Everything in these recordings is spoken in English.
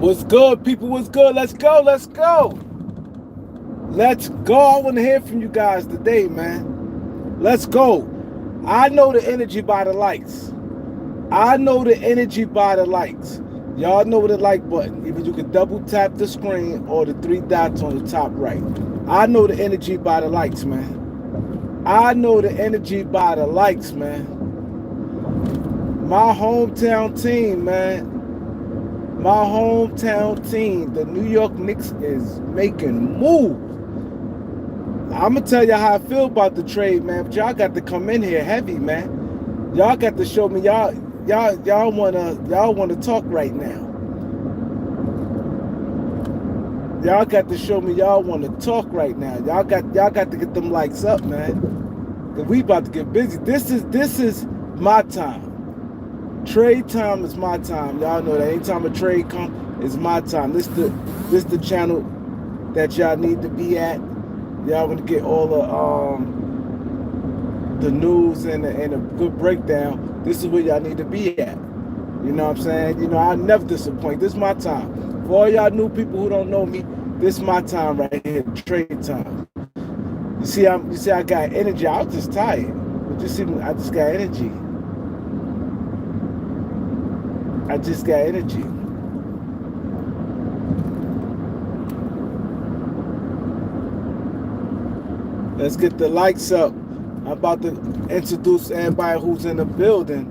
What's good, people? What's good? Let's go. Let's go. Let's go. I want to hear from you guys today, man. Let's go. I know the energy by the likes. I know the energy by the likes. Y'all know the like button. Either you can double tap the screen or the three dots on the top right. I know the energy by the likes, man. I know the energy by the likes, man. My hometown team, man. My hometown team, the New York Knicks, is making moves. I'm gonna tell you how I feel about the trade, man. But y'all got to come in here heavy, man. Y'all got to show me y'all wanna talk right now. Y'all got to show me y'all wanna talk right now. Y'all got to get them likes up, man. Cause we about to get busy. This is my time. Trade time is my time. Y'all know that anytime a trade comes, it's my time. This the channel that y'all need to be at. Y'all gonna get all the news and a good breakdown. This is where y'all need to be at. You know what I'm saying? You know, I never disappoint. This is my time. For all y'all new people who don't know me, this is my time right here, trade time. You see, I got energy. I was just tired. But you see, I just got energy. I just got energy. Let's get the likes up. I'm about to introduce everybody who's in the building.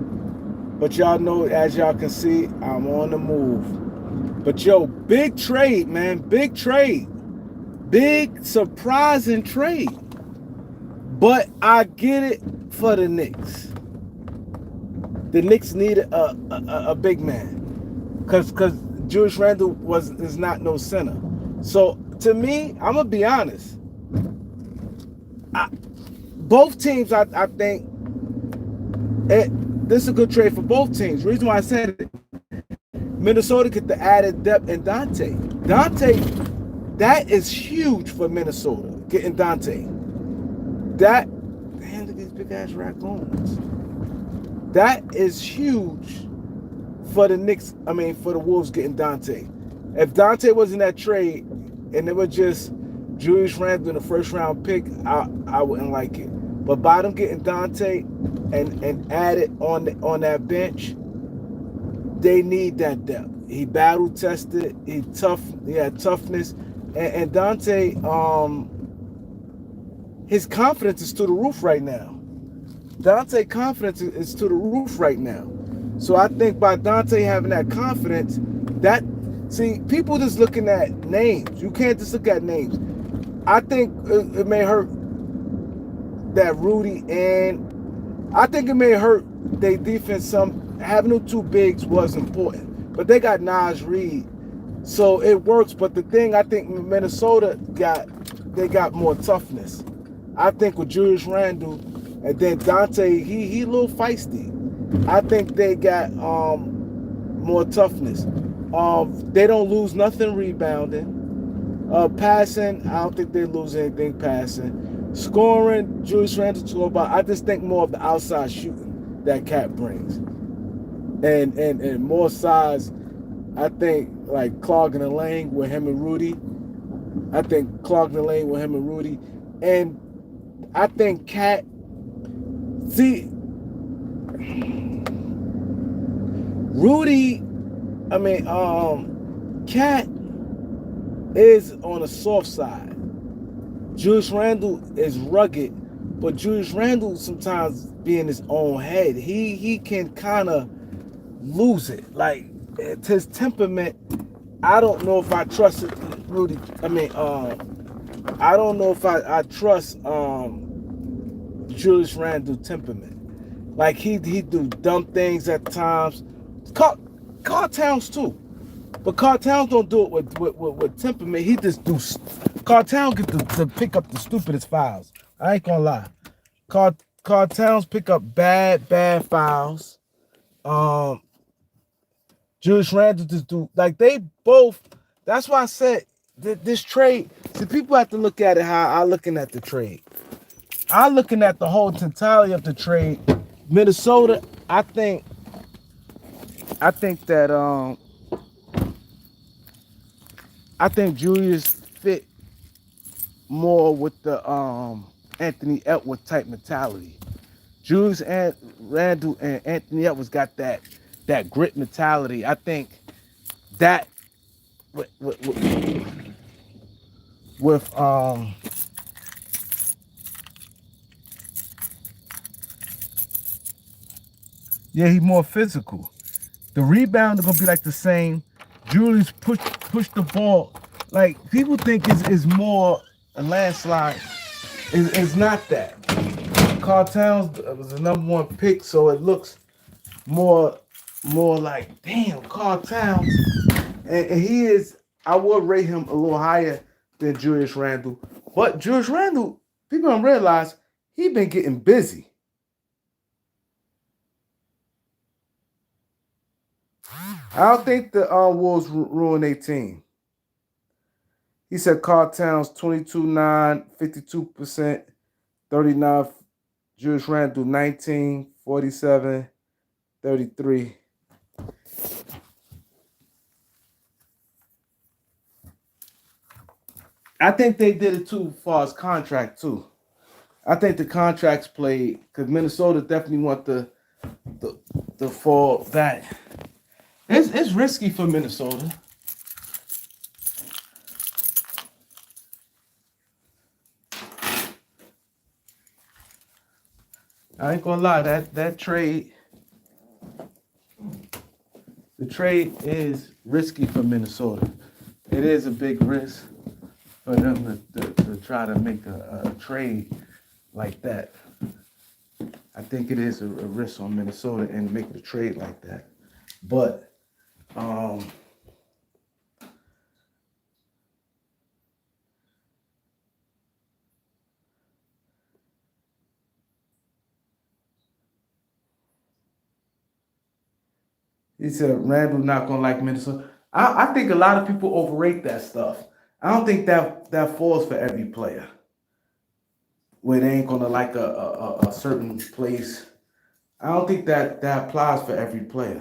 But y'all know, as y'all can see, I'm on the move. But yo, big trade, man. Big trade. Big surprising trade. But I get it for the Knicks. The Knicks needed a big man, cause Julius Randle is not no center. So to me, I'm gonna be honest. Both teams, I think, this is a good trade for both teams. The reason why I said it, Minnesota get the added depth in Dante. That is huge for Minnesota getting Dante. Damn, look at these big ass raccoons. That is huge for the Knicks. I mean, for the Wolves getting Dante. If Dante was in that trade and it was just Julius Randle in the first round pick, I wouldn't like it. But by them getting Dante and added on that bench, they need that depth. He battle tested. He had toughness, and Dante, his confidence is to the roof right now. Dante confidence is to the roof right now. So I think by Dante having that confidence, people just looking at names. You can't just look at names. I think it may hurt that Rudy, and I think it may hurt their defense some. Having them two bigs was important. But they got Naj Reid. So it works. But the thing, I think Minnesota got more toughness. I think with Julius Randle, and then Dante, he a little feisty. I think they got more toughness. They don't lose nothing rebounding. Passing, I don't think they lose anything passing. Scoring, Julius Randle score, but I just think more of the outside shooting that Cat brings. And more size, I think, like clogging the lane with him and Rudy. And I think Cat, Cat is on the soft side. Julius Randle is rugged, but Julius Randle sometimes be in his own head. He can kind of lose it. Like, his temperament, I don't know if I trust it, Rudy. I don't know if I trust Julius Randle temperament. Like, he do dumb things at times. Carl Towns too. But Carl Towns don't do it with temperament. He just do. Carl Towns get to pick up the stupidest fouls. I ain't gonna lie. Carl Towns pick up bad fouls. Julius Randle just do, like, they both. That's why I said this trade. See, people have to look at it how I looking at the trade. I'm looking at the whole totality of the trade. Minnesota, I think that I think Julius fit more with the Anthony Edwards type mentality. Julius and Randle and Anthony Edwards got that grit mentality. I think that with yeah, he's more physical. The rebound is gonna be like the same. Julius push the ball. Like people think is more a landslide. It's not that. Carl Towns was the number one pick, so it looks more more like damn Carl Towns. And he is. I would rate him a little higher than Julius Randle, but Julius Randle, people don't realize he been getting busy. I don't think the Wolves ruined their team. He said Carl Towns 22-9, 52%, 39. Julius Randle 19, 47, 33. I think they did it too far as contract too. I think the contracts played because Minnesota definitely want the the fall back. It's risky for Minnesota. I ain't gonna lie, that trade, the trade is risky for Minnesota. It is a big risk for them to try to make a trade like that. I think it is a risk on Minnesota and making a trade like that. But um, he said Randall not gonna like Minnesota. I think a lot of people overrate that stuff. I don't think that falls for every player. Where they ain't gonna like a certain place. I don't think that applies for every player.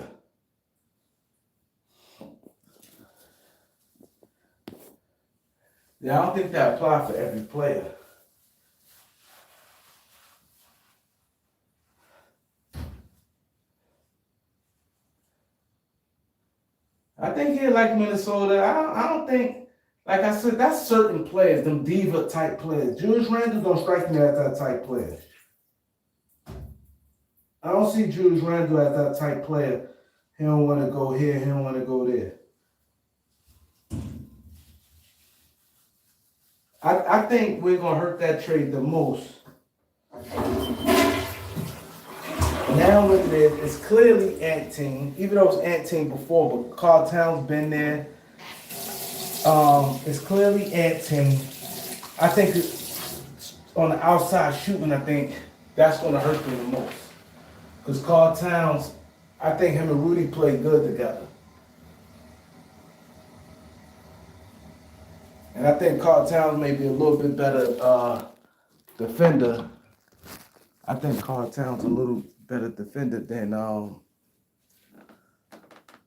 Yeah, I don't think that applies for every player. I think he like Minnesota. I don't think, like I said, that's certain players, them diva type players. Julius Randle don't strike me as that type player. I don't see Julius Randle as that type player. He don't want to go here. He don't want to go there. I think we're gonna hurt that trade the most. Now look at it. It's clearly Ant Team, even though it's Ant Team before, but Carl Towns been there. It's clearly Ant Team. I think on the outside shooting, I think that's gonna hurt them the most. Because Carl Towns, I think him and Rudy play good together. And I think Carl Towns may be a little bit better defender. I think Carl Towns a little better defender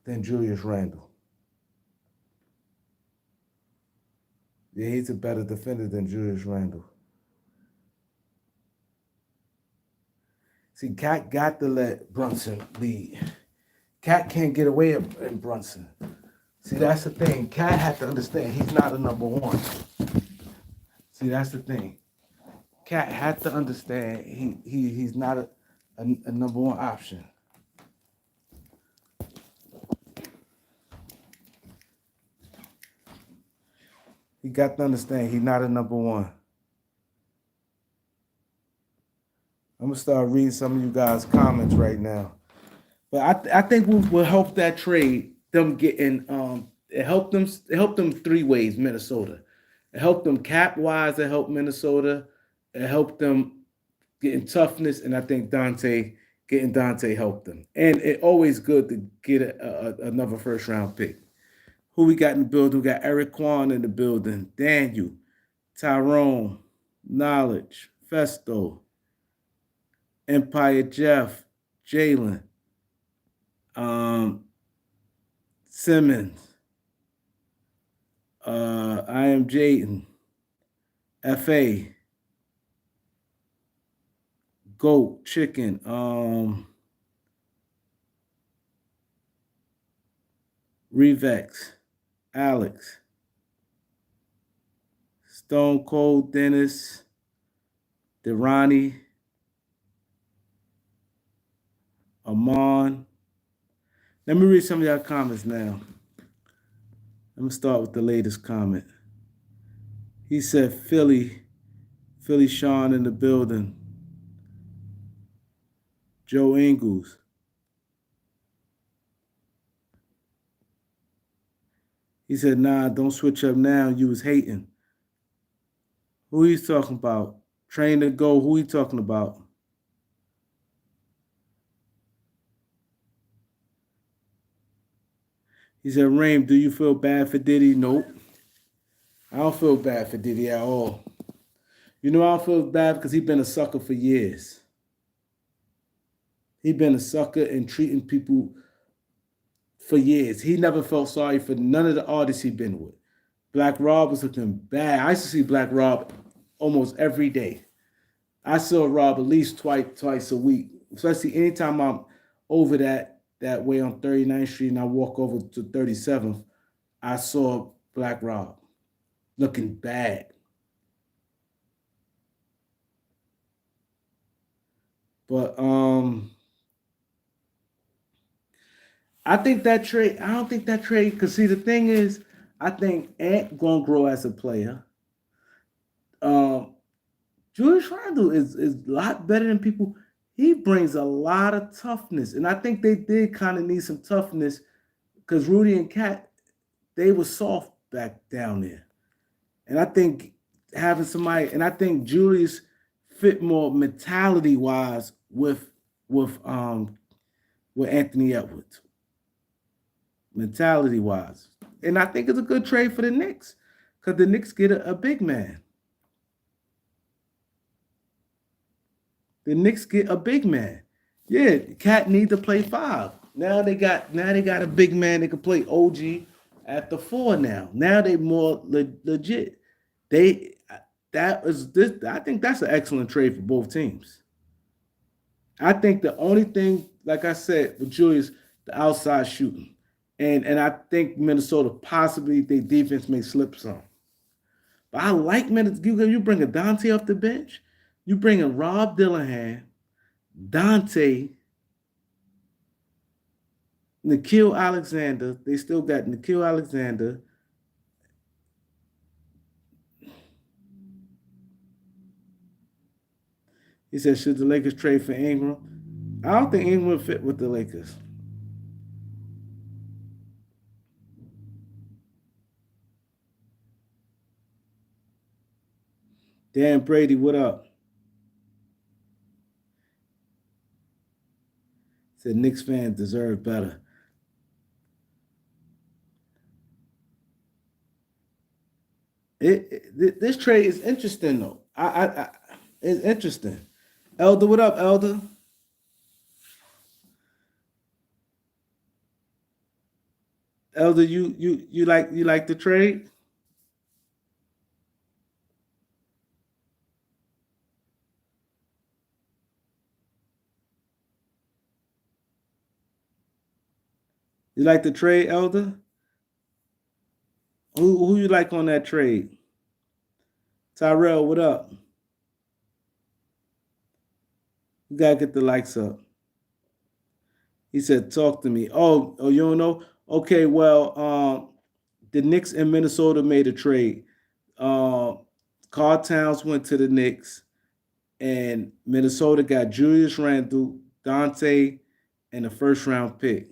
than Julius Randle. Yeah, he's a better defender than Julius Randle. See, Cat got to let Brunson lead. Cat can't get away in Brunson. See, that's the thing. Cat had to understand he's not a number one. See, that's the thing. Cat had to understand he's not a number one option. He got to understand he's not a number one. I'm gonna start reading some of you guys' comments right now. But I think we'll help that trade. Them getting it helped them three ways. Minnesota, it helped them cap wise. It helped Minnesota. It helped them getting toughness, and I think Dante helped them. And it always good to get another first round pick. Who we got in the building? We got Eric Kwan in the building. Daniel, Tyrone, Knowledge, Festo, Empire Jeff, Jalen, um, Simmons, I am Jaden. FA. Goat. Chicken. Revex. Alex. Stone Cold Dennis. Derani. Amon. Let me read some of y'all comments now. Let me start with the latest comment. He said Philly Sean in the building. Joe Ingles. He said, nah, don't switch up now. You was hating. Who he's talking about? Train to go. Who he talking about? He said, Rain, do you feel bad for Diddy? Nope. I don't feel bad for Diddy at all. You know I don't feel bad because he been a sucker for years. He been a sucker and treating people for years. He never felt sorry for none of the artists he been with. Black Rob was looking bad. I used to see Black Rob almost every day. I saw Rob at least twice a week, especially anytime I'm over that way on 39th Street and I walk over to 37th. I saw Black Rob looking bad. But I think that trade. I don't think that trade. Cause see, the thing is, I think Ant gonna grow as a player. Um, Julius Randle is a lot better than people. He brings a lot of toughness, and I think they did kind of need some toughness because Rudy and Cat they were soft back down there, and I think having somebody, and I think Julius fit more mentality wise with Anthony Edwards, mentality wise, and I think it's a good trade for the Knicks because the Knicks get a big man. The Knicks get a big man. Yeah, Cat need to play five. Now they got a big man that can play OG at the four now. Now they more legit. They that is this. I think that's an excellent trade for both teams. I think the only thing, like I said, with Julius, the outside shooting, and I think Minnesota possibly their defense may slip some. But I like Minnesota. You bring a Dante off the bench. You bring a Rob Dillingham, Dante, Nikhil Alexander. They still got Nikhil Alexander. He said, should the Lakers trade for Ingram? I don't think Ingram would fit with the Lakers. Dan Brady, what up? Said Knicks fans deserve better. This trade is interesting though. It's interesting. Elder, what up, Elder? Elder, you like the trade? You like the trade, Elder? Who you like on that trade? Tyrell, what up? We gotta get the likes up. He said, "Talk to me." Oh, you don't know? Okay, well, the Knicks and Minnesota made a trade. Um, Carl Towns went to the Knicks, and Minnesota got Julius Randle, Dante, and a first round pick.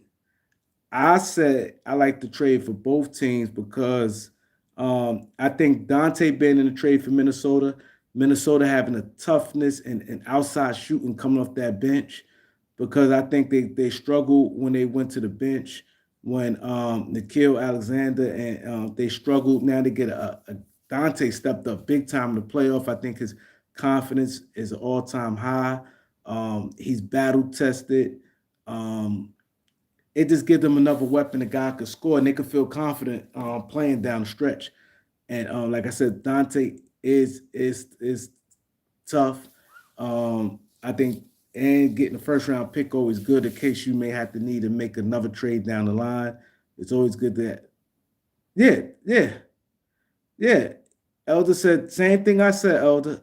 I said I like the trade for both teams because I think Dante being in the trade for Minnesota, Minnesota having a toughness and outside shooting coming off that bench, because I think they struggled when they went to the bench when Nikhil Alexander and they struggled. Now they get a Dante stepped up big time in the playoff. I think his confidence is an all time high. He's battle tested. Um, it just gives them another weapon. The guy could score, and they could feel confident playing down the stretch. And like I said, Dante is tough. I think and getting the first round pick always good in case you may have to need to make another trade down the line. It's always good that yeah, yeah, yeah. Elder said same thing I said, Elder.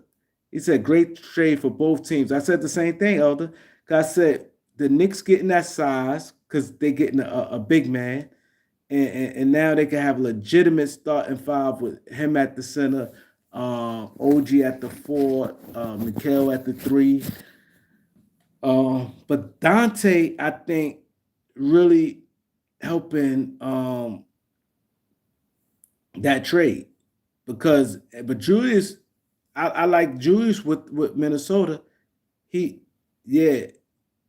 He said great trade for both teams. I said the same thing, Elder. 'Cause I said the Knicks getting that size because they getting a big man, and now they can have a legitimate starting five with him at the center, OG at the four, Mikhail at the three. But Dante, I think, really helping that trade because but Julius, I like Julius with Minnesota. He yeah,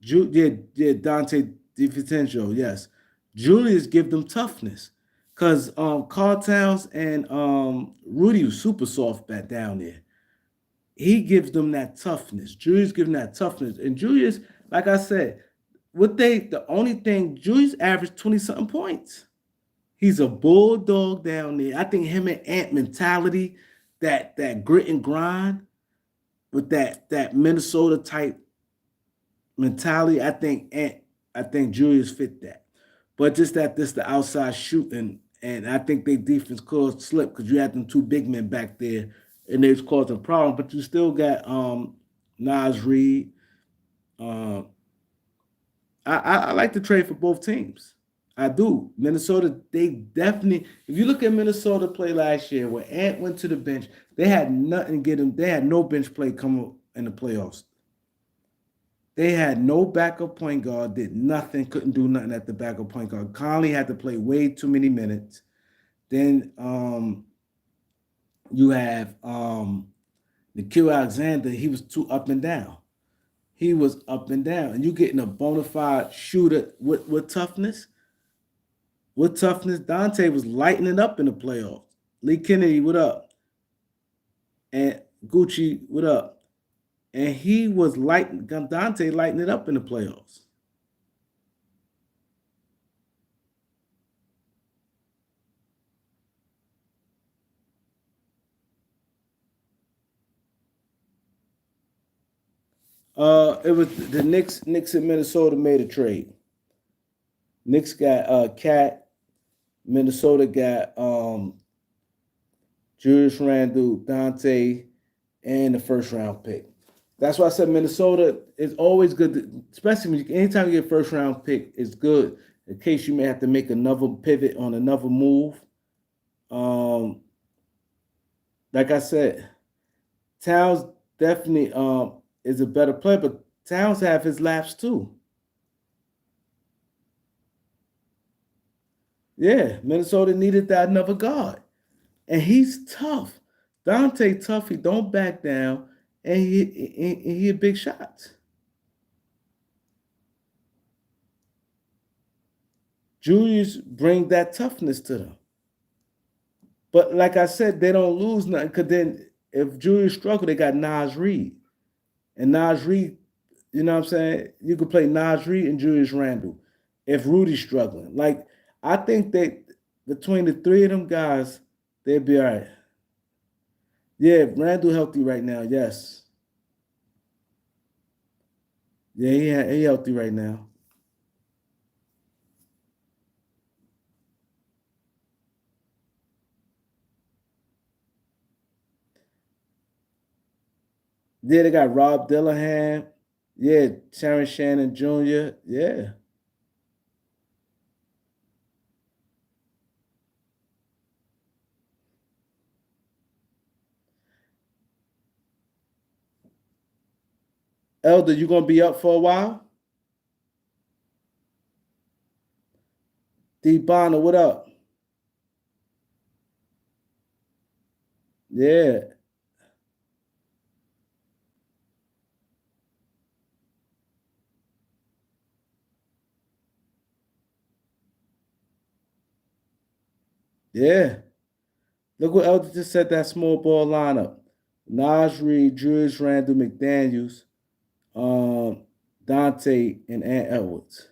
yeah, Dante DiVincenzo, yes. Julius give them toughness. Cause Carl Towns and Rudy was super soft back down there. He gives them that toughness. Julius gives them that toughness. And Julius, like I said, the only thing, Julius averaged 20 something points. He's a bulldog down there. I think him and Ant mentality, that grit and grind with that Minnesota type mentality, I think Julius fit that. But just that this the outside shooting, and I think they defense caused slip because you had them two big men back there, and they was causing a problem. But you still got Nas Reed. Uh, I like the trade for both teams. I do. Minnesota, they definitely. If you look at Minnesota play last year, when Ant went to the bench, they had nothing to get him. They had no bench play come in the playoffs. They had no backup point guard, did nothing, couldn't do nothing at the backup point guard. Conley had to play way too many minutes. Then you have Nikhil Alexander, he was too up and down. He was up and down. And you getting a bona fide shooter with toughness. With toughness, Dante was lighting it up in the playoffs. Lee Kennedy, what up? And Gucci, what up? And he was lighting Dante lighting it up in the playoffs. It was the Knicks. Knicks in Minnesota made a trade. Knicks got Cat. Minnesota got Julius Randle, Dante, and the first round pick. That's why I said Minnesota is always good, especially when anytime you get first round pick, it's good in case you may have to make another pivot on another move. Um, like I said, Towns definitely is a better player, but Towns have his laps too. Yeah, Minnesota needed that another guard, and he's tough. Dante tough. He don't back down, and he hit big shots. Julius bring that toughness to them. But like I said, they don't lose nothing because then if Julius struggle, they got Nas Reed. And Nas Reed, you know what I'm saying? You could play Nas Reed and Julius Randle if Rudy's struggling. Like, I think that between the three of them guys, they'd be all right. Yeah, Randle healthy right now, yes. Yeah, he healthy right now. Yeah, they got Rob Dillahan. Yeah, Sharon Shannon Jr. Yeah. Elder, you gonna be up for a while? D Bonner, what up? Yeah, yeah. Look what Elder just said that small ball lineup. Nas Reed, Julius Randle, McDaniels, um, Dante, and Ant Edwards.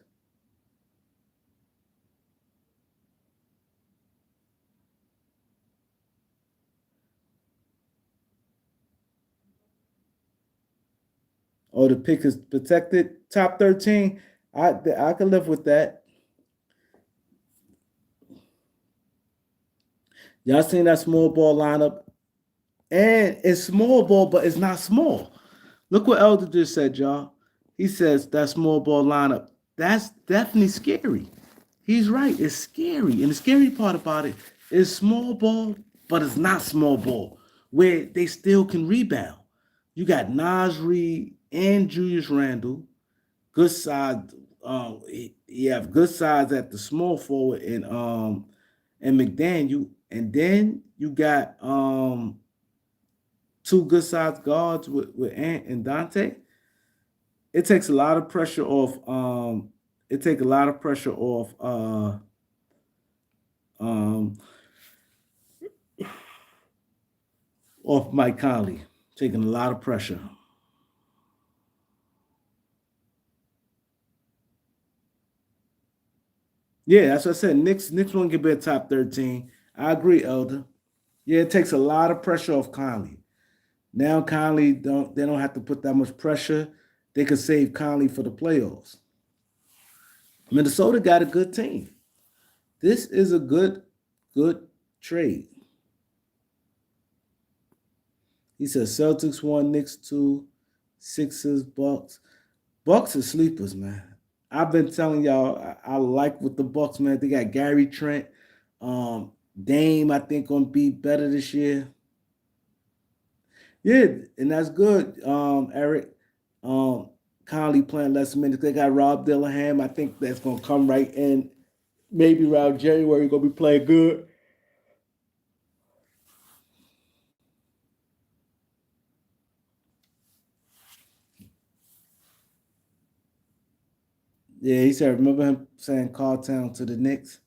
Oh, the pick is protected. Top 13. I can live with that. Y'all seen that small ball lineup? And it's small ball, but it's not small. Look what Elder just said, y'all. He says that small ball lineup. That's definitely scary. He's right. It's scary. And the scary part about it is small ball, but it's not small ball, where they still can rebound. You got Nas Reed and Julius Randle. Good size. You have good size at the small forward and McDaniel. And then you got two good sized guards with Ant and Dante. It takes a lot of pressure off. It takes a lot of pressure um, off Mike Conley, taking a lot of pressure. Yeah, that's what I said. Knicks won't get be a top 13. I agree, Elder. Yeah, it takes a lot of pressure off Conley. Now Conley don't have to put that much pressure. They could save Conley for the playoffs. Minnesota got a good team. This is a good trade. He says Celtics one, Knicks two, Sixers, Bucks. Bucks are sleepers, man. I've been telling y'all I like with the Bucks, man. They got Gary Trent, Dame. I think gonna be better this year. Yeah, and that's good, Eric. Um, Conley playing less minutes. They got Rob Dillingham. I think that's gonna come right in. Maybe around January, gonna be playing good. Yeah, he said. Remember him saying Carl Town to the Knicks.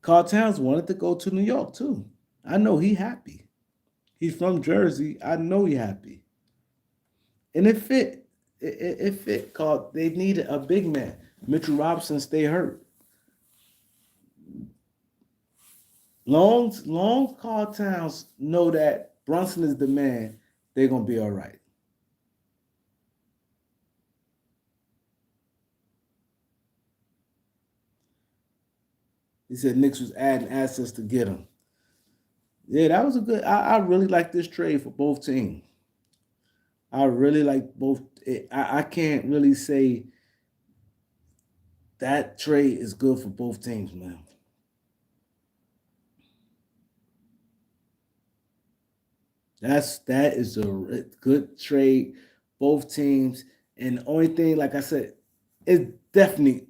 Carl Towns wanted to go to New York too. I know he happy. He's from Jersey. I know he happy. And it fit. It fit. Carl. They needed a big man. Mitchell Robinson stay hurt. Long Carl Towns know that Brunson is the man. They're gonna be all right. He said Knicks was adding assets to get him. Yeah, that was a good. I really like this trade for both teams. I really like both. I can't really say that trade is good for both teams, man. That is a good trade, both teams. And the only thing, like I said, it's definitely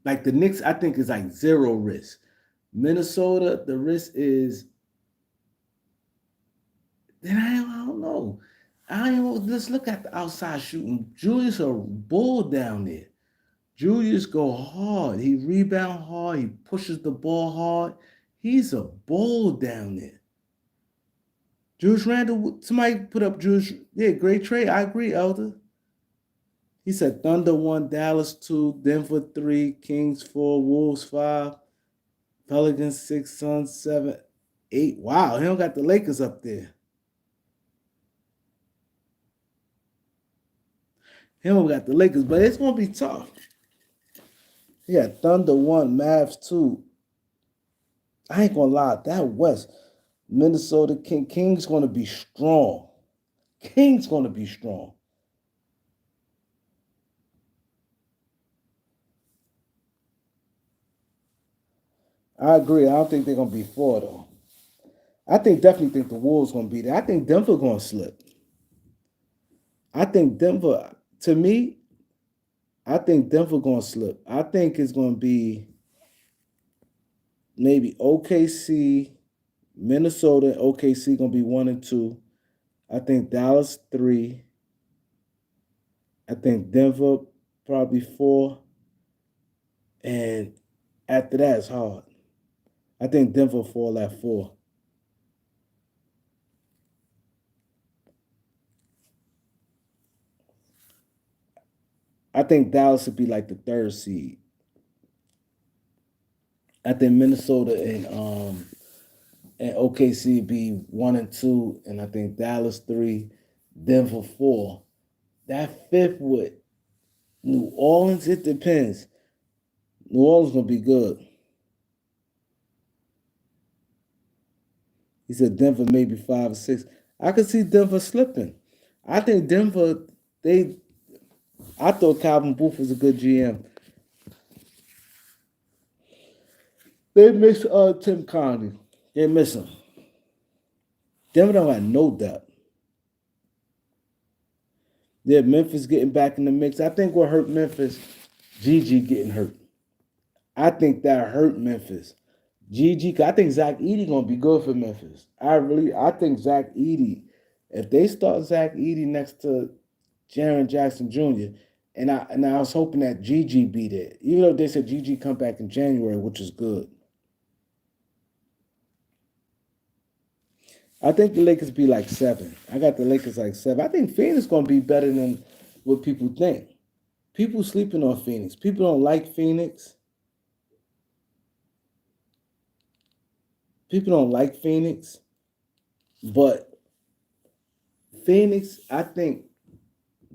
like the Knicks. I think is like zero risk. Minnesota, the risk is. Then I don't know. I don't know. Let's look at the outside shooting. Julius a bull down there. Julius go hard. He rebound hard. He pushes the ball hard. He's a bull down there. Julius Randle, somebody put up Julius. Yeah, great trade. I agree, Elder. He said Thunder one, Dallas two, Denver three, Kings four, Wolves five, Pelicans six, Suns seven, eight. Wow, he don't got the Lakers up there. He don't got the Lakers, but it's gonna be tough. He got Thunder one, Mavs two. I ain't gonna lie, that West, Minnesota Kings gonna be strong. Kings gonna be strong. I agree. I don't think they're gonna be four though. I think definitely think the Wolves gonna be there. I think Denver gonna slip. I think Denver, to me, I think Denver gonna slip. I think it's gonna be maybe OKC, Minnesota, and OKC gonna be one and two. I think Dallas three. I think Denver probably four, and after that it's hard. I think Denver fall at four. I think Dallas would be like the third seed. I think Minnesota and OKC be one and two, and I think Dallas three, Denver four. That fifth with New Orleans, it depends. New Orleans gonna be good. He said Denver maybe 5 or 6. I could see Denver slipping. I think Denver, they I thought Calvin Booth was a good GM. They miss Tim Conley. They miss him. Denver don't have no depth. Yeah, Memphis getting back in the mix. I think what hurt Memphis, Gigi getting hurt. I think that hurt Memphis. Gigi, I think Zach Edey gonna be good for Memphis. I think Zach Edey, if they start Zach Edey next to Jaren Jackson Jr., and I was hoping that Gigi be there. Even though they said Gigi come back in January, which is good. I think the Lakers be like 7. I got the Lakers like 7. I think Phoenix gonna be better than what people think. People sleeping on Phoenix. People don't like Phoenix. People don't like Phoenix, but Phoenix, I think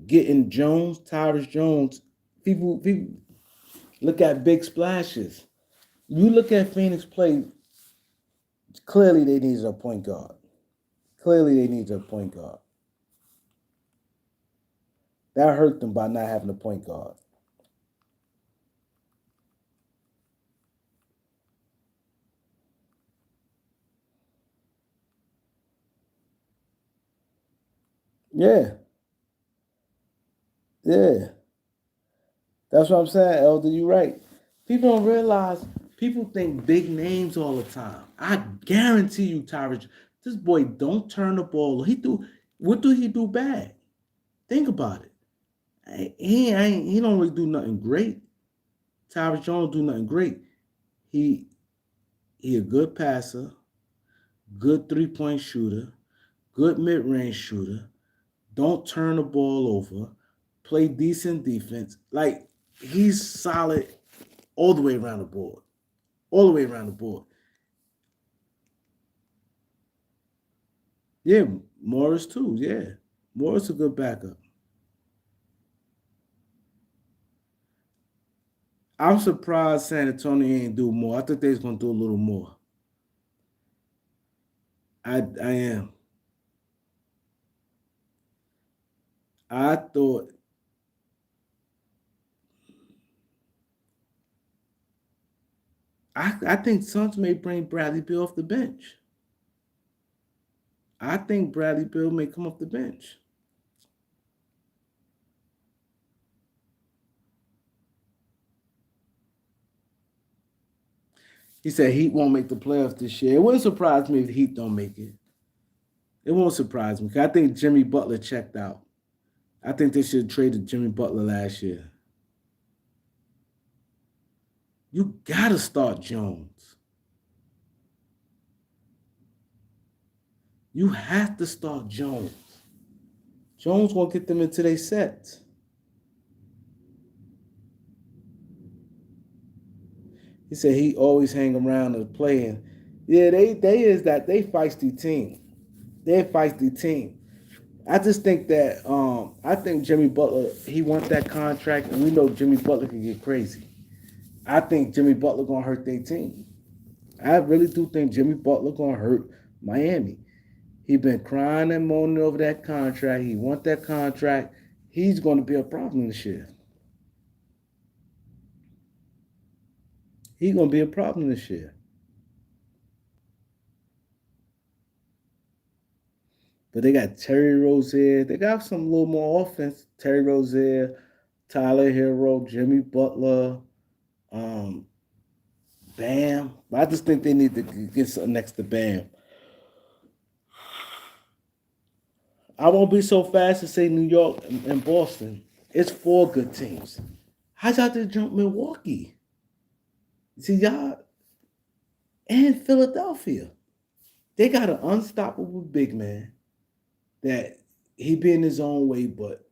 getting Jones, Tyrus Jones, people look at big splashes. You look at Phoenix play, clearly they need a point guard. Clearly they need a point guard. That hurt them by not having a point guard. Yeah, yeah. That's what I'm saying, Elder. You're right. People don't realize, people think big names all the time. I guarantee you, Tyrus, this boy don't turn the ball. What do he do bad? Think about it. He don't really do nothing great. Tyrus Jones do nothing great. He he a good passer, good 3-point shooter, good mid-range shooter. Don't turn the ball over. Play decent defense. Like, he's solid all the way around the board. All the way around the board. Yeah, Morris too. Yeah, Morris a good backup. I'm surprised San Antonio ain't do more. I thought they was gonna do a little more. I am. I thought I think Suns may bring Bradley Beal off the bench. I think Bradley Beal may come off the bench. He said Heat won't make the playoffs this year. It wouldn't surprise me if the Heat don't make it. It won't surprise me. 'Cause I think Jimmy Butler checked out. I think they should have traded Jimmy Butler last year. You gotta start Jones. You have to start Jones. Jones gonna get them into their sets. He said he always hang around and playing. Yeah, they feisty team. They're a feisty team. I just think that I think Jimmy Butler, he wants that contract, and we know Jimmy Butler can get crazy. I think Jimmy Butler gonna hurt their team. I really do think Jimmy Butler gonna hurt Miami. He been crying and moaning over that contract. He want that contract. He's gonna be a problem this year. He's gonna be a problem this year. But they got Terry Rozier. They got some little more offense. Terry Rozier, Tyler Hero, Jimmy Butler, um, Bam. I just think they need to get something next to Bam. I won't be so fast to say New York and Boston. It's 4 good teams. How'd y'all just jump Milwaukee? See, y'all and Philadelphia. They got an unstoppable big man that he be in his own way, but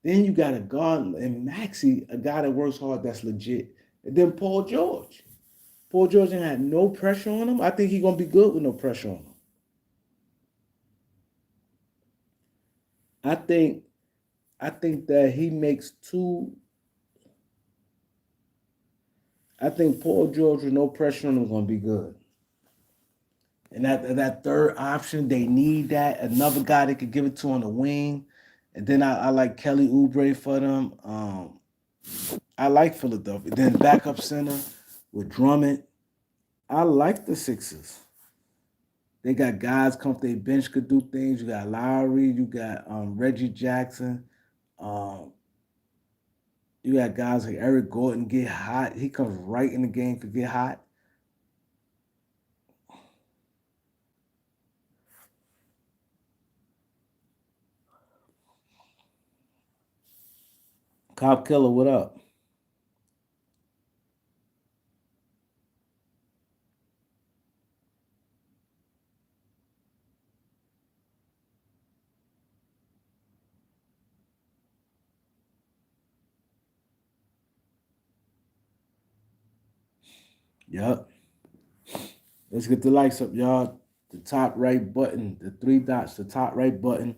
then you got a guard and Maxi, a guy that works hard, that's legit. And then Paul George. Paul George ain't had no pressure on him. I think he's gonna be good with no pressure on him. I think I think that he makes two. I think Paul George with no pressure on him is going to be good. And that third option, they need that another guy they could give it to on the wing. And then I like Kelly Oubre for them. I like Philadelphia. Then backup center with Drummond. I like the Sixers. They got guys come off their bench could do things. You got Lowry. You got Reggie Jackson. Um, you got guys like Eric Gordon get hot. He comes right in the game, could get hot. Cop Killer, what up? Yup. Let's get the lights up, y'all. The top right button, the three dots, the top right button,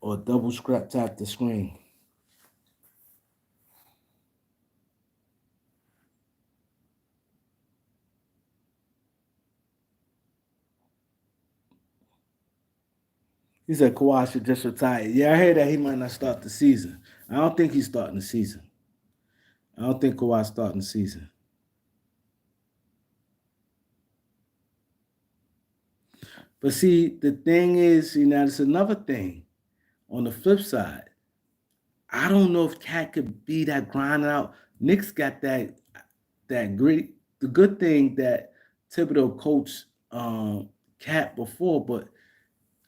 or double scrap tap the screen. He said Kawhi should just retire. Yeah, I heard that he might not start the season. I don't think he's starting the season. I don't think Kawhi's starting the season. But see, the thing is, there's another thing. On the flip side, I don't know if Cat could be that grinding out. Nick's got that gritty. The good thing that Thibodeau coached Cat before, but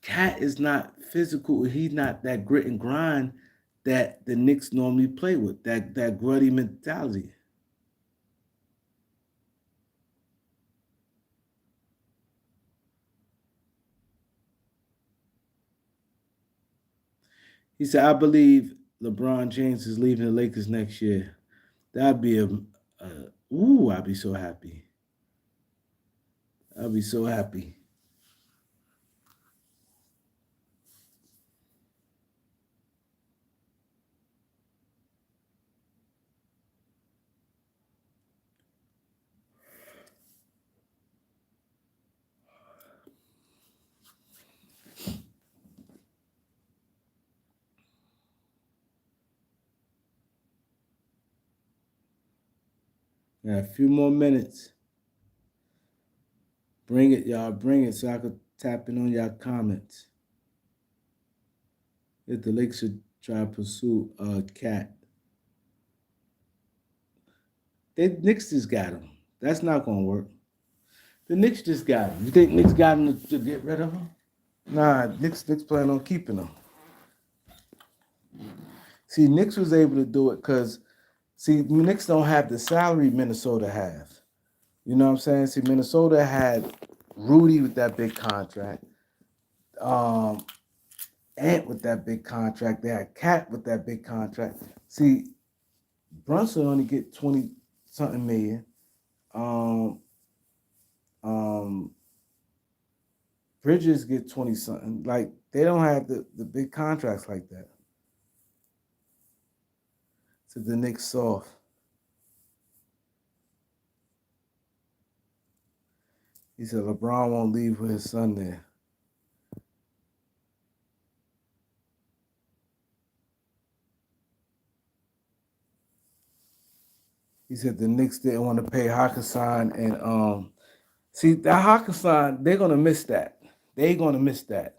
Cat is not physical. He's not that grit and grind that the Knicks normally play with. That gruddy mentality. He said, "I believe LeBron James is leaving the Lakers next year. That'd be ooh, I'd be so happy. I'd be so happy." Yeah, a few more minutes. Bring it, y'all. Bring it so I could tap in on y'all comments. If the Lakers should try to pursue Cat. They Knicks just got him. That's not gonna work. The Knicks just got him. You think Knicks got him to get rid of him? Nah, Knicks plan on keeping him. See, Knicks was able to do it because Knicks don't have the salary Minnesota have. You know what I'm saying? See, Minnesota had Rudy with that big contract, um, Ant with that big contract. They had Cat with that big contract. See, Brunson only get 20 something million. Um, um, Bridges get 20 something. Like they don't have the big contracts like that. So the Knicks soft. He said LeBron won't leave with his son there. He said the Knicks didn't want to pay Hakkasan and see that Hakkasan, they're gonna miss that. They're gonna miss that.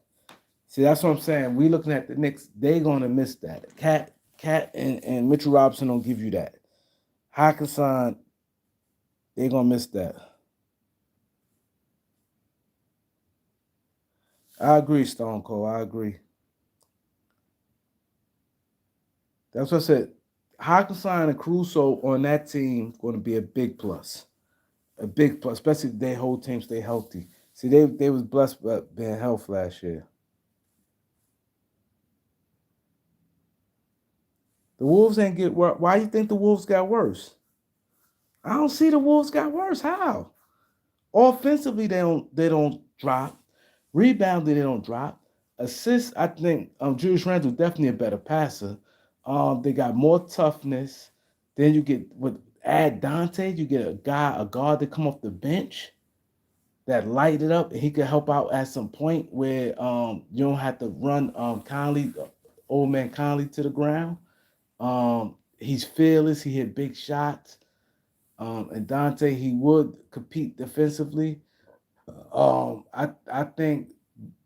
See, that's what I'm saying. We looking at the Knicks, they're gonna miss that. Cat and Mitchell Robinson don't give you that. Hakkasan, they're gonna miss that. I agree, Stone Cold. I agree. That's what I said. Hakkasan and Caruso on that team going to be a big plus. A big plus, especially if their whole team stay healthy. See, they was blessed by being health last year. The Wolves ain't get worse. Why you think the Wolves got worse? I don't see the Wolves got worse. How? Offensively, they don't drop. Rebounding, they don't drop. Assists, I think Julius Randle definitely a better passer. They got more toughness. Then you get with add Dante, you get a guard that come off the bench that light it up, and he could help out at some point where you don't have to run Conley, old man Conley to the ground. He's fearless. He hit big shots. And Dante, he would compete defensively. I think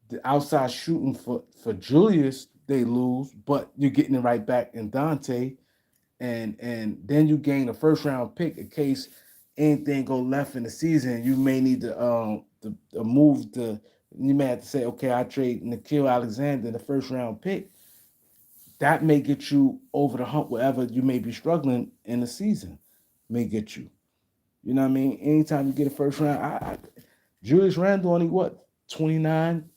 the outside shooting for Julius they lose, but you're getting it right back in Dante, and then you gain a first round pick in case anything go left in the season. You may need to move the. You may have to say, okay, I trade Nikhil Alexander, the first round pick. That may get you over the hump wherever you may be struggling in the season. May get you. You know what I mean? Anytime you get a first round, Julius Randle only what 29,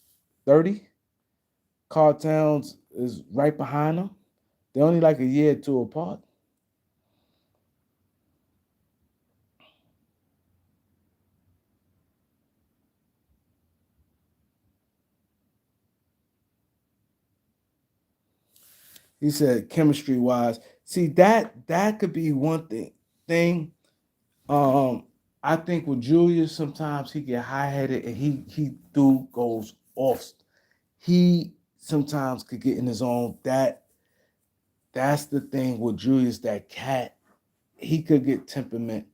30. Carl Towns is right behind him. They're only like a year or two apart. He said chemistry wise. See that could be one thing. Um, I think with Julius sometimes he get high headed and he do goes off. He sometimes could get in his own. That's the thing with Julius. That cat he could get temperament,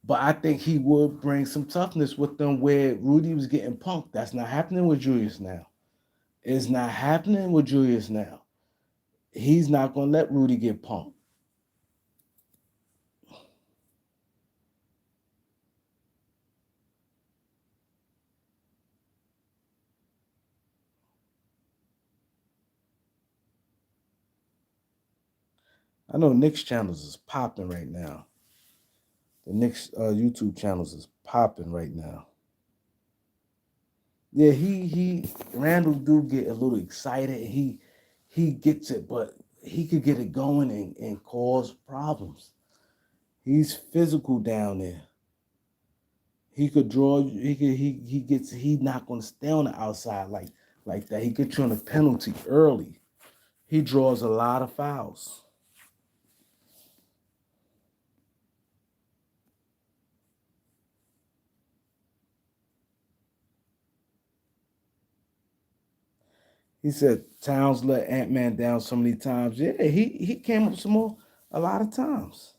but I think he would bring some toughness with them where Rudy was getting punked. That's not happening with Julius now. It's not happening with Julius now. He's not gonna let Rudy get punked. I know Nick's channels is popping right now. The Nick's YouTube channels is popping right now. Yeah, he Randall do get a little excited. He gets it, but he could get it going and cause problems. He's physical down there. He could draw. He gets. He's not going to stay on the outside like that. He gets you on a penalty early. He draws a lot of fouls. He said Towns let Ant Man down so many times. Yeah, he came up some more a lot of times.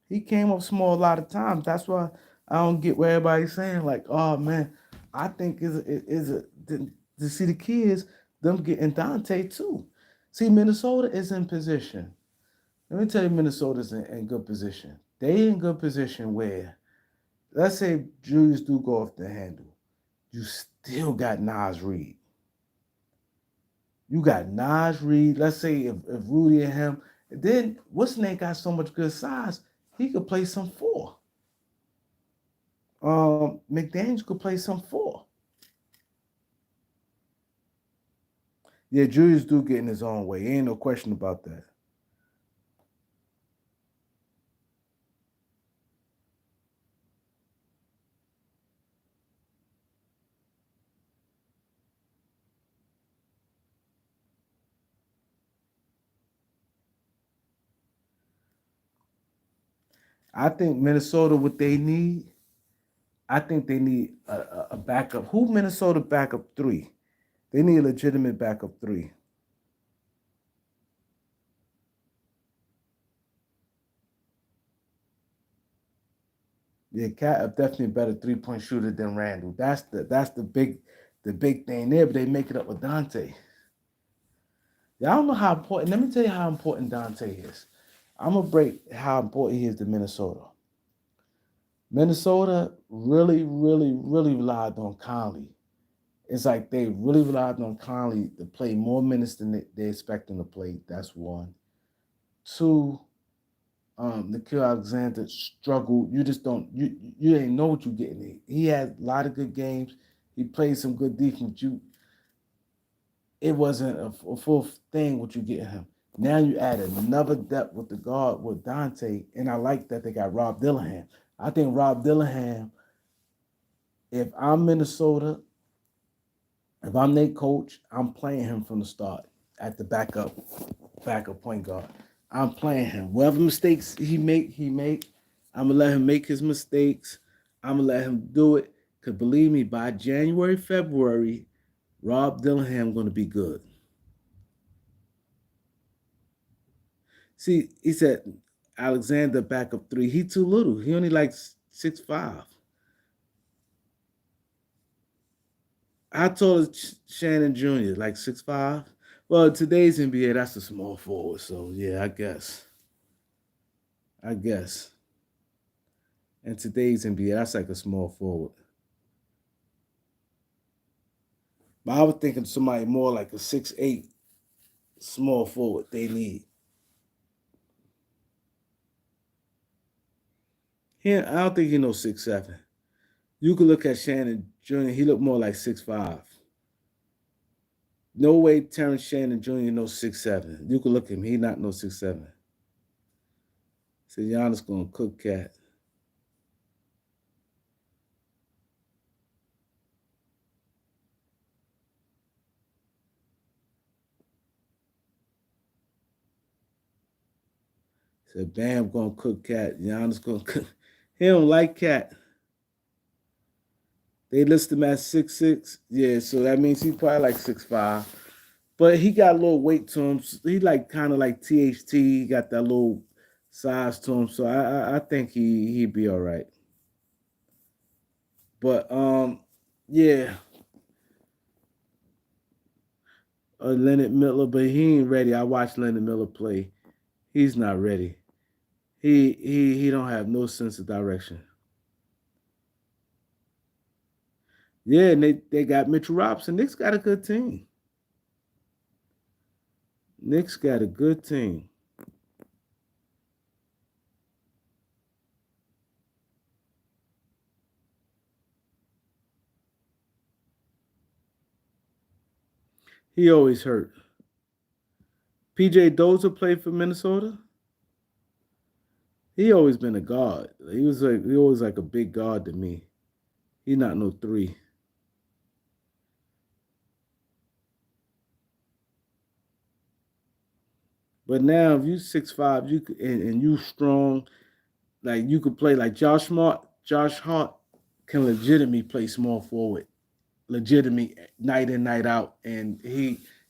He came up small a lot of times. That's why I don't get what everybody's saying. Like, oh man, I think is to see the kids them getting Dante too. See, Minnesota is in position. Let me tell you, Minnesota's in good position. They in good position where, let's say Julius do go off the handle, you still got Nas Reed. You got Nas Reed. Let's say if Rudy and him, then what's name got so much good size, he could play some four. McDaniels could play some four. Yeah, Julius do get in his own way. Ain't no question about that. I think Minnesota, what they need, I think they need a backup. Who Minnesota backup three? They need a legitimate backup three. Yeah, Cat definitely a better 3-point shooter than Randall. That's the big thing there. But they make it up with Dante. Yeah, I don't know how important. Let me tell you how important Dante is. I'm gonna break how important he is to Minnesota. Minnesota really, really, really relied on Conley. It's like they really relied on Conley to play more minutes than they expect him to play. That's one. Two, Nikhil Alexander struggled. You just don't you ain't know what you're getting. He had a lot of good games. He played some good defense. It wasn't a full thing what you getting him. Now you add another depth with the guard with Dante, and I like that they got Rob Dillingham. I think Rob Dillingham, if I'm Minnesota, If I'm Nate coach, I'm playing him from the start at the backup point guard. I'm playing him. Whatever mistakes he make. I'm gonna let him make his mistakes. I'm gonna let him do it. Cause believe me, by January, February, Rob Dillingham gonna be good. See, he said Alexander backup three. He too little. He only like 6'5". I told Shannon Jr. like 6'5". Well, today's NBA, that's a small forward. So yeah, I guess. And today's NBA, that's like a small forward. But I was thinking somebody more like a 6'8" small forward they need. I don't think he knows 6'7". You could look at Shannon Jr., he looked more like 6'5". No way Terrence Shannon Jr. knows 6'7". You could look at him, he not no 6'7". So Giannis gonna cook cat. So Bam gonna cook cat. Giannis gonna cook. He don't like cat. They list him at 6'6". Yeah, so that means he probably like 6'5". But he got a little weight to him. He like kind of like THT. He got that little size to him. So I think he'd be all right. But yeah, Leonard Miller, but he ain't ready. I watched Leonard Miller play. He's not ready. He don't have no sense of direction. Yeah, and they got Mitchell Robinson. Knicks got a good team. Knicks got a good team. He always hurt. PJ Dozier played for Minnesota. He always been a guard. He always like a big guard to me. He not no three. But now if you 6'5", you could, and you strong, like you could play like Josh Hart can legitimately play small forward. Legitimately night in, night out. And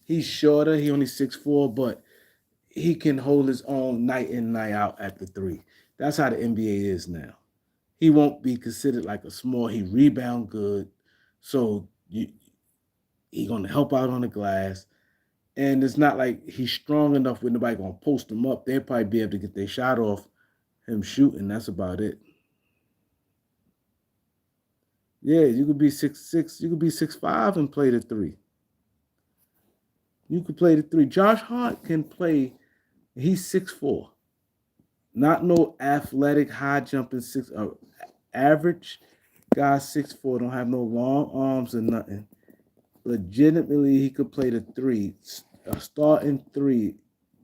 he's shorter, he only 6'4", but he can hold his own night in, night out at the three. That's how the NBA is now. He won't be considered like a small. He rebound good, so he gonna help out on the glass. And it's not like he's strong enough where nobody gonna post him up. They'll probably be able to get their shot off him shooting. That's about it. Yeah, you could be 6'6", you could be 6'5" and play the three. You could play the three. Josh Hart can play. He's 6'4". Not no athletic, high jumping average guy 6'4", don't have no long arms or nothing. Legitimately, he could play the three, a starting three,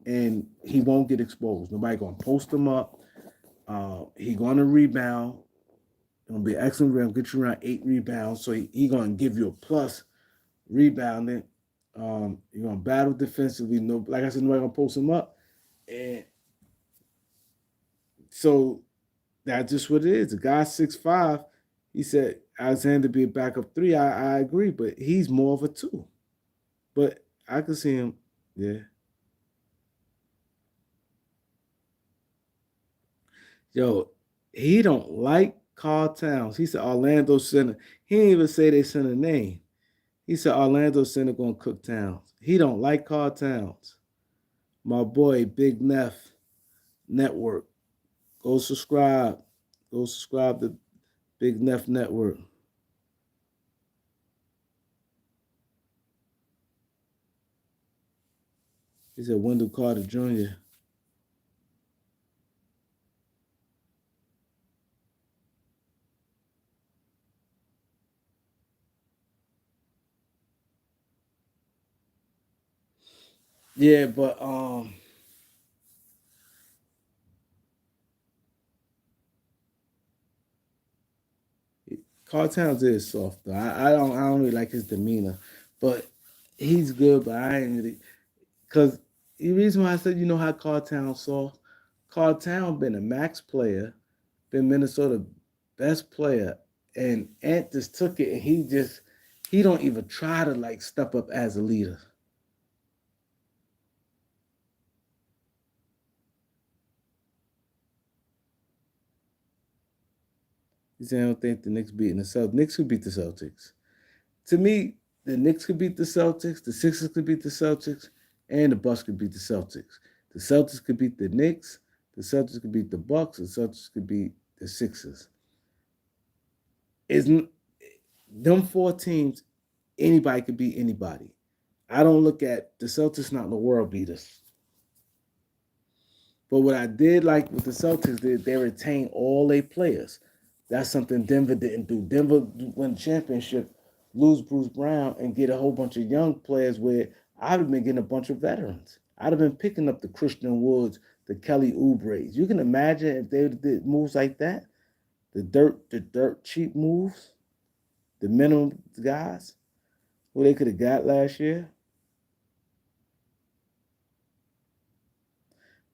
and he won't get exposed. Nobody gonna post him up. He gonna rebound. Gonna be excellent rebound. Get you around 8 rebounds. So he gonna give you a plus rebounding. You're gonna battle defensively. No, like I said, nobody gonna post him up. And so that's just what it is. The guy 6'5". He said Alexander be a backup three. I agree, but he's more of a two. But I could see him. Yeah. Yo, he don't like Carl Towns. He said Orlando Center. He didn't even say they sent a name. He said Orlando Center gonna cook Towns. He don't like Carl Towns. My boy, Big Neff Network. Go subscribe. Go subscribe to Big Neff Network. He said Wendell Carter Jr. Yeah, but Carl Towns is soft though. I don't really like his demeanor. But he's good, but I ain't really because the reason why I said you know how Cartown soft. Cartown been a max player, been Minnesota best player, and Ant just took it and he don't even try to like step up as a leader. He said I don't think the Knicks beating the Celtics. Knicks could beat the Celtics. To me, the Knicks could beat the Celtics, the Sixers could beat the Celtics, and the Bucks could beat the Celtics. The Celtics could beat the Knicks, the Celtics could beat the Bucks, the Celtics could beat the Sixers. Isn't them four teams, anybody could beat anybody. I don't look at the Celtics not the world beaters. But what I did like with the Celtics, they retain all their players. That's something Denver didn't do. Denver won the championship, lose Bruce Brown, and get a whole bunch of young players where I'd have been getting a bunch of veterans. I'd have been picking up the Christian Woods, the Kelly Oubre's. You can imagine if they did moves like that, the dirt cheap moves, the minimum guys who they could have got last year.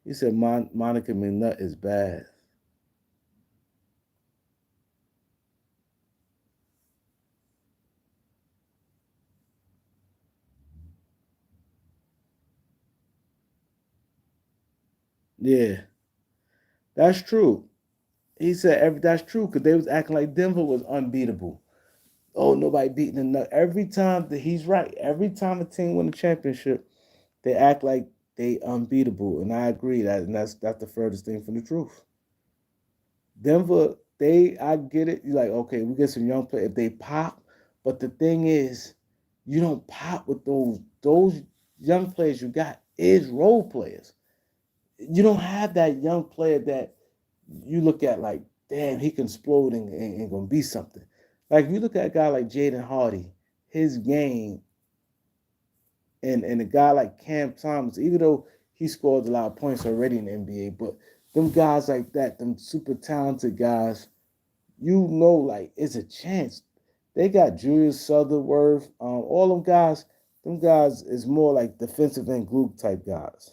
He said Monica McNutt is bad. Yeah, that's true. He said that's true because they was acting like Denver was unbeatable. Oh, nobody beating enough. Every time that he's right. Every time a team win a championship, they act like they unbeatable, and I agree that, and that's the furthest thing from the truth. Denver, I get it. You're like, okay, we get some young players if they pop, but the thing is, you don't pop with those young players you got is role players. You don't have that young player that you look at like, damn, he can explode and gonna be something. Like you look at a guy like Jaden Hardy, his game, and a guy like Cam Thomas, even though he scored a lot of points already in the NBA, but them guys like that, them super talented guys, you know, like it's a chance. They got Julius Sutherworth, all them guys. Them guys is more like defensive end group type guys.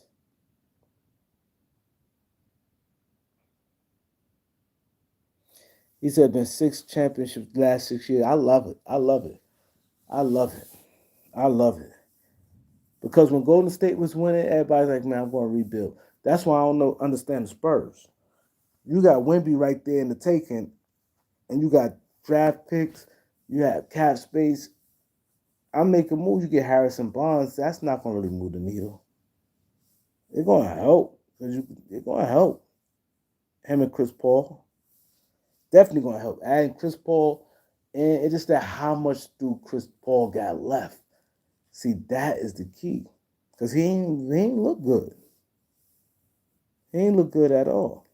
He said been 6 championships the last 6 years. I love it. I love it. I love it. I love it. Because when Golden State was winning, everybody's like, man, I'm going to rebuild. That's why I don't know understand the Spurs. You got Wemby right there in the taking, and you got draft picks, you have cap space. I'm making moves. You get Harrison Barnes. That's not going to really move the needle. It's going to help. It's going to help. Him and Chris Paul. Definitely going to help. Adding Chris Paul, and it's just that how much do Chris Paul got left? See, that is the key. Because he ain't look good. He ain't look good at all.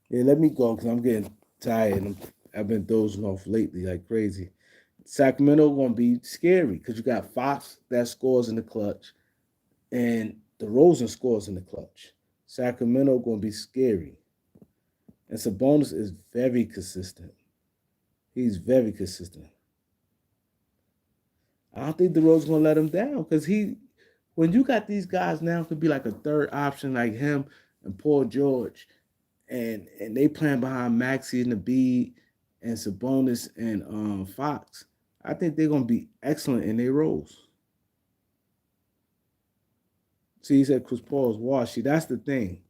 Yeah, let me go because I'm getting tired. I've been dozing off lately like crazy. Sacramento gonna be scary because you got Fox that scores in the clutch and DeRozan scores in the clutch. Sacramento gonna be scary. And Sabonis is very consistent. He's very consistent. I don't think DeRozan's gonna let him down because when you got these guys now could be like a third option like him and Paul George, and they playing behind Maxi and the Bede and Sabonis and Fox. I think they're gonna be excellent in their roles. See, he said Chris Paul is washy. That's the thing.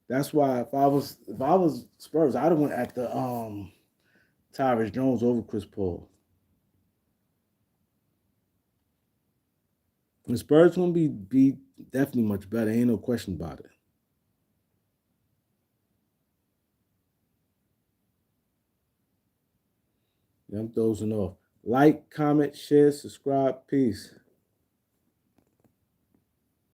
That's why if I was Spurs, I'd have went at the Tyrus Jones over Chris Paul. The Spurs gonna be definitely much better. Ain't no question about it. Yeah, I'm dozing off. Like, comment, share, subscribe. Peace.